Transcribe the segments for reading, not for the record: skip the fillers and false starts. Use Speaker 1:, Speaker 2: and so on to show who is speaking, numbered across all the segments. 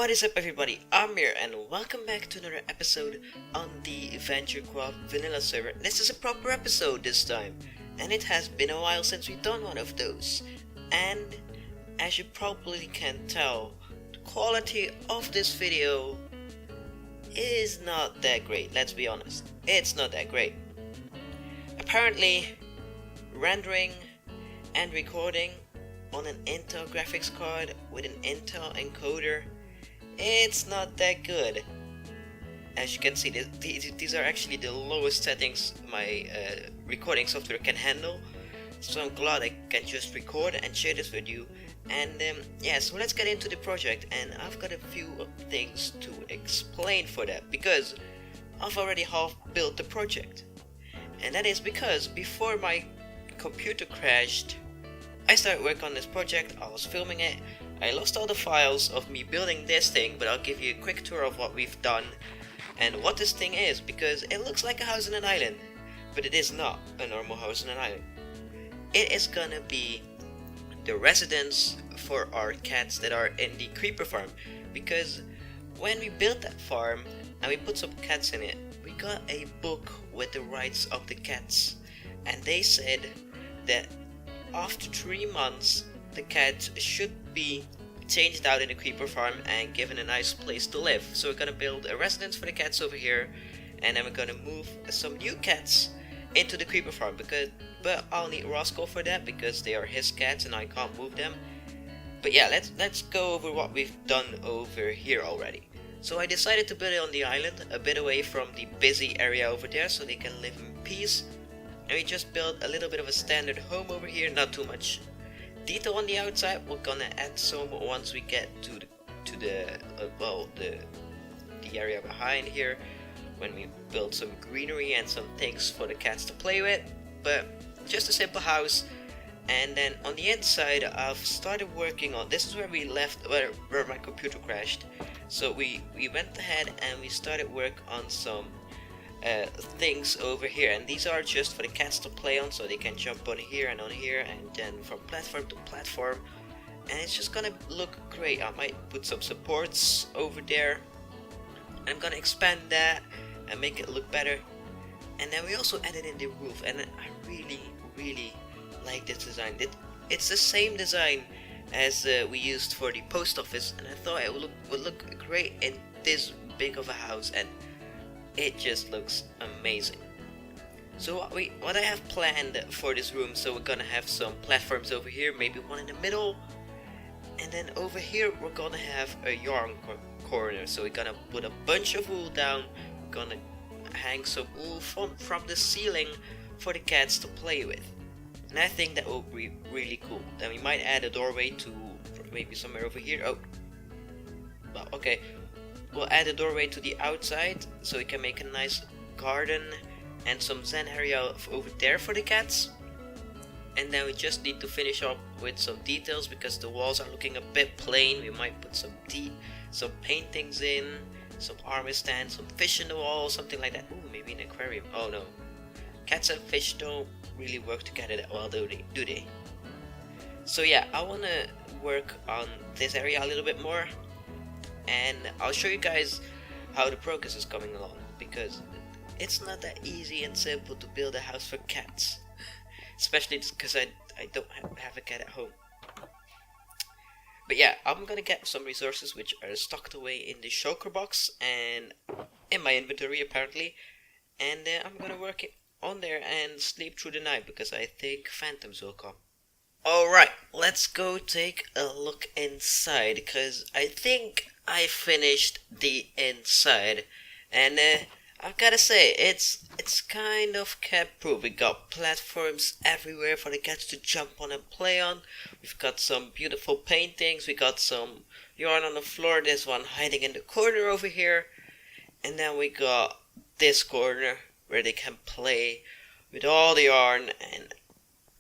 Speaker 1: What is up everybody, I'm Mear and welcome back to another episode on the VentureKraft vanilla server. This is a proper episode this time, and it has been a while since we've done one of those. And as you probably can tell, the quality of this video is not that great, let's be honest. It's not that great. Apparently, rendering and recording on an Intel graphics card with an Intel encoder, it's not that good. As you can see, these are actually the lowest settings my recording software can handle. So I'm glad I can just record and share this with you. And yeah, so let's get into the project. And I've got a few things to explain for that, because I've already half built the project. And that is because before my computer crashed, I started work on this project. I was filming it. I lost all the files of me building this thing, but I'll give you a quick tour of what we've done and what this thing is, because it looks like a house on an island, but it is not a normal house on an island. It is gonna be the residence for our cats that are in the creeper farm, because when we built that farm and we put some cats in it, we got a book with the rights of the cats, and they said that after 3 months the cats should be changed out in the creeper farm and given a nice place to live. So we're gonna build a residence for the cats over here, and then we're gonna move some new cats into the creeper farm, but I'll need Raskhol for that because they are his cats and I can't move them. But yeah, let's go over what we've done over here already. So I decided to build it on the island, a bit away from the busy area over there, so they can live in peace. And we just built a little bit of a standard home over here, not too much detail on the outside. We're gonna add some once we get to the area behind here, when we build some greenery and some things for the cats to play with. But just a simple house. And then on the inside I've started working on, this is where we left, where my computer crashed. So we went ahead and we started work on some things over here, and these are just for the cats to play on, so they can jump on here and then from platform to platform, and it's just gonna look great. I might put some supports over there. I'm gonna expand that and make it look better. And then we also added in the roof, and I really like this design. It's the same design as we used for the post office, and I thought it would look great in this big of a house, and it just looks amazing. So what I have planned for this room, so we're gonna have some platforms over here, maybe one in the middle, and then over here we're gonna have a yarn corner. So we're gonna put a bunch of wool down, we're gonna hang some wool from the ceiling for the cats to play with, and I think that will be really cool. Then we might add a doorway to maybe somewhere over here. Oh, well, okay. We'll add a doorway to the outside, so we can make a nice garden and some zen area over there for the cats. And then we just need to finish up with some details, because the walls are looking a bit plain. We might put some paintings in, some armor stands, some fish in the wall, something like that. Ooh, maybe an aquarium. Oh no, cats and fish don't really work together that well, do they? So yeah, I wanna work on this area a little bit more, and I'll show you guys how the progress is coming along, because it's not that easy and simple to build a house for cats, especially because I don't have a cat at home. But yeah, I'm gonna get some resources which are stocked away in the shulker box and in my inventory apparently, and I'm gonna work it on there and sleep through the night, because I think phantoms will come. Alright, let's go take a look inside, because I think I finished the inside, and I've gotta say, it's kind of cat proof. We got platforms everywhere for the cats to jump on and play on. We've got some beautiful paintings, we got some yarn on the floor, there's one hiding in the corner over here, and then we got this corner where they can play with all the yarn, and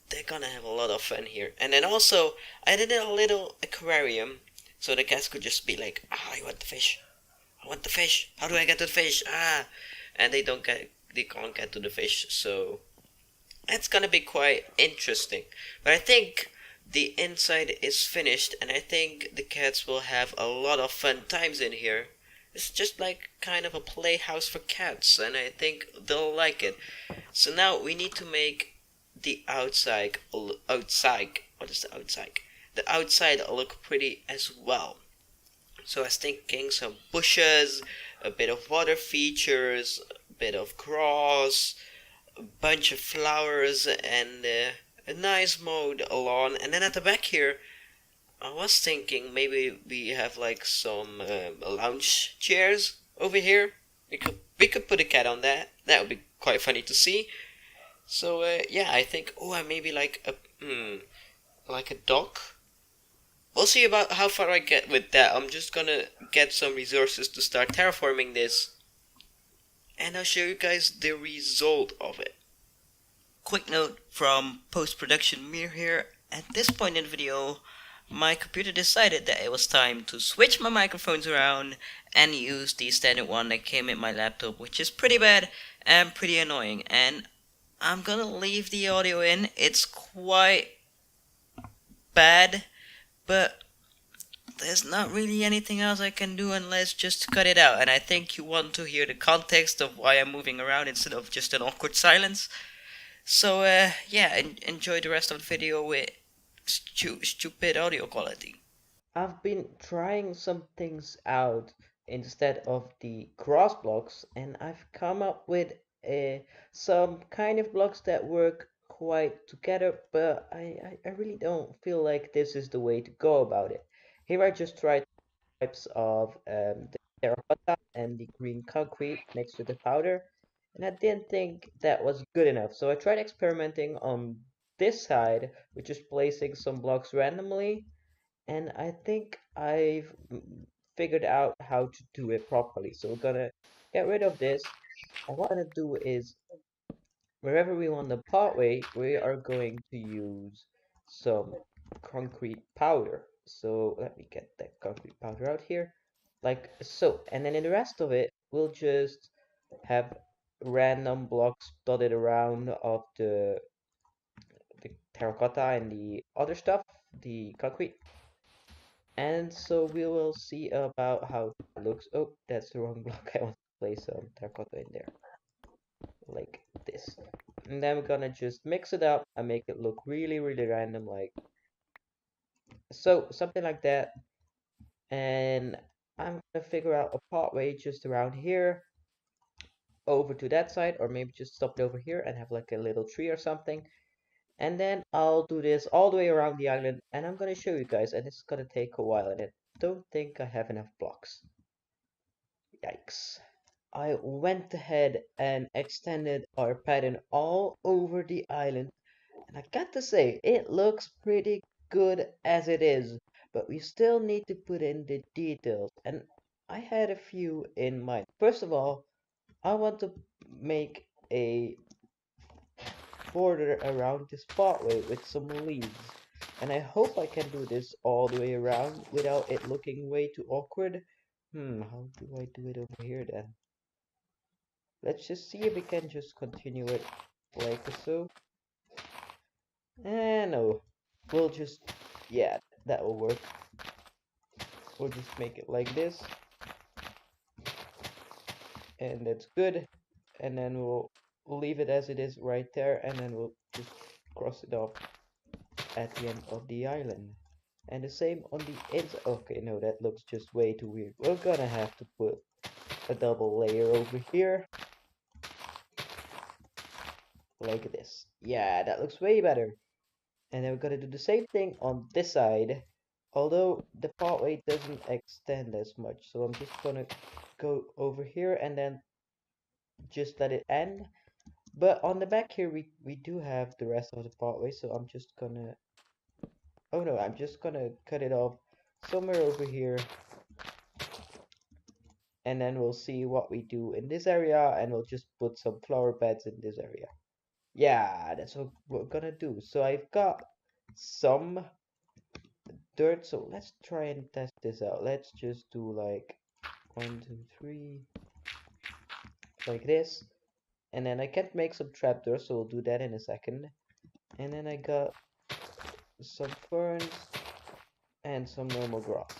Speaker 1: they're gonna have a lot of fun here. And then also I did a little aquarium, so the cats could just be like, I want the fish, I want the fish, how do I get to the fish, and they can't get to the fish. So it's gonna be quite interesting. But I think the inside is finished, and I think the cats will have a lot of fun times in here. It's just like kind of a playhouse for cats, and I think they'll like it. So now we need to make the outside. What is the outside? The outside look pretty as well. So I was thinking some bushes, a bit of water features, a bit of grass, a bunch of flowers, and a nice mowed lawn. And then at the back here, I was thinking maybe we have like some lounge chairs over here. We could put a cat on that. That would be quite funny to see. So yeah, I think maybe like a dock. We'll see about how far I get with that. I'm just gonna get some resources to start terraforming this, and I'll show you guys the result of it. Quick note from post-production Mir here. At this point in the video, my computer decided that it was time to switch my microphones around and use the standard one that came in my laptop, which is pretty bad and pretty annoying. And I'm gonna leave the audio in. It's quite bad, but there's not really anything else I can do unless just cut it out. And I think you want to hear the context of why I'm moving around instead of just an awkward silence. So yeah, enjoy the rest of the video with stupid audio quality. I've been trying some things out instead of the cross blocks, and I've come up with some kind of blocks that work quite together, but I really don't feel like this is the way to go about it. Here I just tried types of the terracotta and the green concrete mixed with the powder, and I didn't think that was good enough. So I tried experimenting on this side, which is placing some blocks randomly, and I think I've figured out how to do it properly. So we're gonna get rid of this, and what I'm gonna do is wherever we want the pathway, we are going to use some concrete powder. So let me get that concrete powder out here, like so. And then in the rest of it, we'll just have random blocks dotted around of the terracotta and the other stuff, the concrete. And so we will see about how it looks. Oh, that's the wrong block. I want to place some terracotta in there, like this. And then we're gonna just mix it up and make it look really, really random, like so, something like that. And I'm gonna figure out a pathway just around here over to that side, or maybe just stop it over here and have like a little tree or something. And then I'll do this all the way around the island, and I'm gonna show you guys, and it's gonna take a while, and I don't think I have enough blocks. Yikes. I went ahead and extended our pattern all over the island, and I got to say, it looks pretty good as it is, but we still need to put in the details, and I had a few in mind. First of all, I want to make a border around this pathway with some leaves, and I hope I can do this all the way around without it looking way too awkward. How do I do it over here then? Let's just see if we can just continue it like so. No, we'll just, yeah, that will work. We'll just make it like this, and that's good. And then we'll leave it as it is right there, and then we'll just cross it off at the end of the island. And the same on the inside. Okay, no, that looks just way too weird. We're gonna have to put a double layer over here, like this. Yeah, that looks way better. And then we're gonna do the same thing on this side, although the pathway doesn't extend as much. So I'm just gonna go over here and then just let it end. But on the back here, we do have the rest of the pathway, so I'm just gonna, oh no, I'm just gonna cut it off somewhere over here, and then we'll see what we do in this area, and we'll just put some flower beds in this area. Yeah, that's what we're gonna do. So I've got some dirt, so let's try and test this out. Let's just do like 1, 2, 3, like this. And then I can't make some trapdoors, so we'll do that in a second. And then I got
Speaker 2: some ferns, and some normal grass.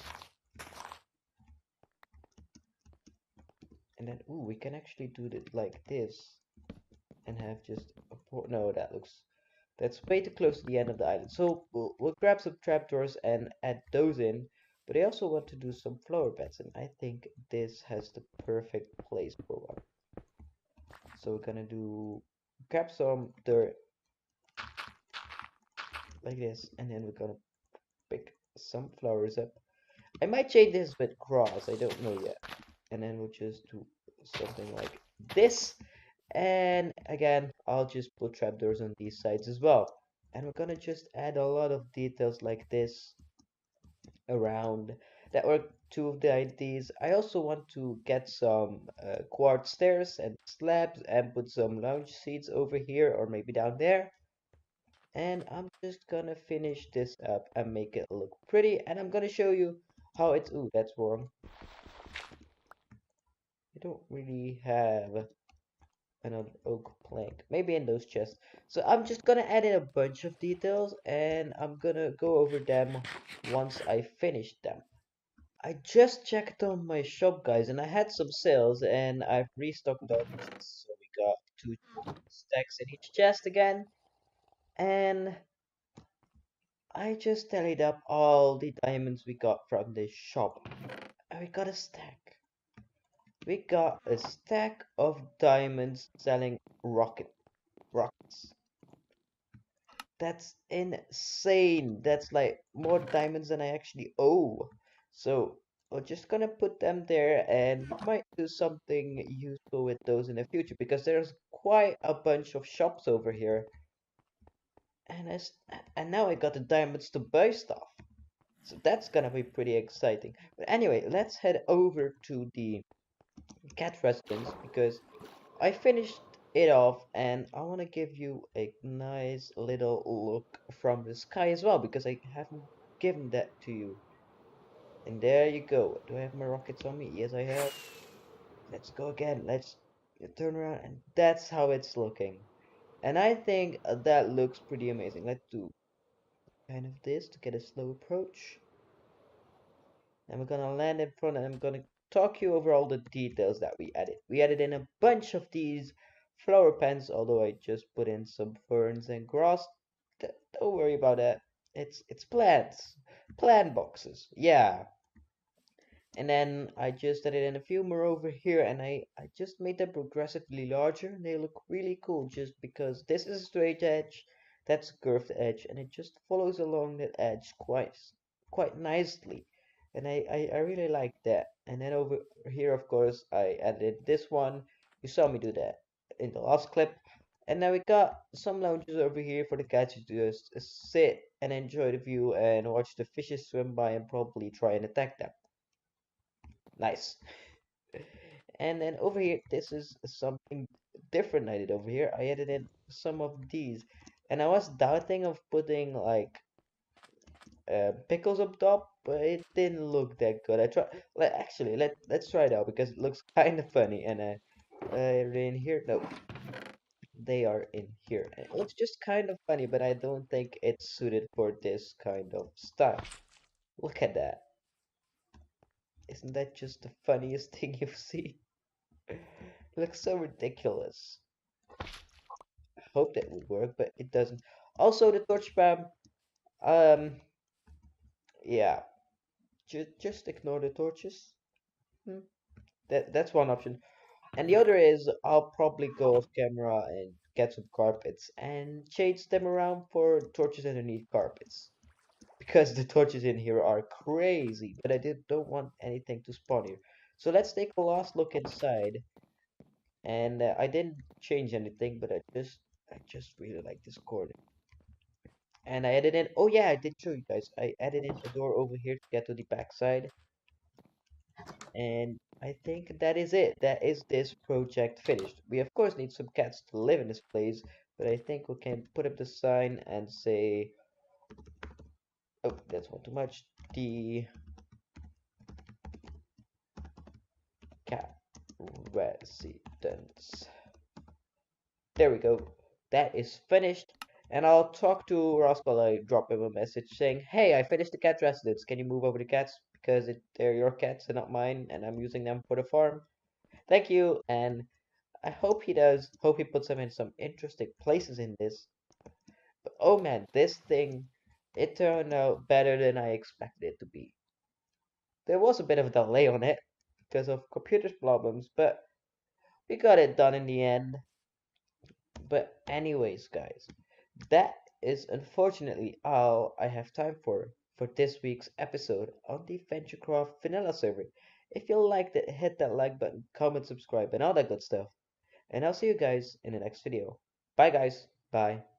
Speaker 2: And then, ooh, we can actually do it like this and have just a no, that's way too close to the end of the island. So we'll grab some trapdoors and add those in. But I also want to do some flower beds, and I think this has the perfect place for one. So we're gonna grab some dirt like this, and then we're gonna pick some flowers up. I might change this with grass, I don't know yet. And then we'll just do something like this. And again, I'll just put trapdoors on these sides as well. And we're gonna just add a lot of details like this around. That were two of the ideas. I also want to get some quartz stairs and slabs and put some lounge seats over here or maybe down there. And I'm just gonna finish this up and make it look pretty. And I'm gonna show you how it's. Ooh, that's wrong. I don't really have another oak plank. Maybe in those chests. So I'm just gonna add in a bunch of details and I'm gonna go over them once I finish them. I just checked on my shop, guys, and I had some sales and I've restocked diamonds. So we got 2 stacks in each chest again. And I just tallied up all the diamonds we got from this shop. And we got a stack. We got a stack of diamonds selling rockets. That's insane. That's like more diamonds than I actually owe. So we're just gonna put them there and we might do something useful with those in the future because there's quite a bunch of shops over here. And and now I got the diamonds to buy stuff. So that's gonna be pretty exciting. But anyway, let's head over to the cat residence because I finished it off and I want to give you a nice little look from the sky as well because I haven't given that to you. And there you go. Do I have my rockets on me? Yes, I have. Let's go again. Let's turn around and that's how it's looking. And I think that looks pretty amazing. Let's do kind of this to get a slow approach. And we're gonna land in front and I'm gonna talk you over all the details that we added. We added in a bunch of these flower pens, although I just put in some ferns and grass. Don't worry about that. It's plants. Plant boxes. Yeah. And then I just added in a few more over here and I just made them progressively larger and they look really cool just because this is a straight edge, that's a curved edge, and it just follows along that edge quite nicely. And I really like that. And then over here of course I added this one. You saw me do that in the last clip. And now we got some lounges over here for the cats to just sit and enjoy the view and watch the fishes swim by and probably try and attack them. Nice. And then over here, this is something different I did over here. I added in some of these. And I was doubting of putting like pickles up top, but it didn't look that good. I try actually let's try it out because it looks kind of funny. And they're in here. No, they are in here. And it looks just kind of funny, but I don't think it's suited for this kind of style. Look at that. Isn't that just the funniest thing you've seen? It looks so ridiculous. Hope that would work, but it doesn't. Also, the torch spam, um, yeah, just ignore the torches. Hmm. That's one option. And the other is I'll probably go off camera and get some carpets and change them around for torches underneath carpets. Because the torches in here are crazy, but don't want anything to spawn here. So let's take a last look inside. And I didn't change anything, but I just really like this corner. And I added in, oh yeah, I did show you guys. I added in a door over here to get to the back side. And I think that is it. That is this project finished. We of course need some cats to live in this place, but I think we can put up the sign and say, oh, that's one too much. The cat residence. There we go. That is finished. And I'll talk to Raskhol. I drop him a message saying, "Hey, I finished the cat residence. Can you move over the cats because they're your cats and not mine, and I'm using them for the farm? Thank you." And I hope he does. Hope he puts them in some interesting places in this. But oh man, this thing, it turned out better than I expected it to be. There was a bit of a delay on it because of computer problems, but we got it done in the end. But anyways, guys, that is unfortunately all I have time for this week's episode on the VentureKraft Vanilla server. If you liked it, hit that like button, comment, subscribe, and all that good stuff. And I'll see you guys in the next video. Bye, guys. Bye.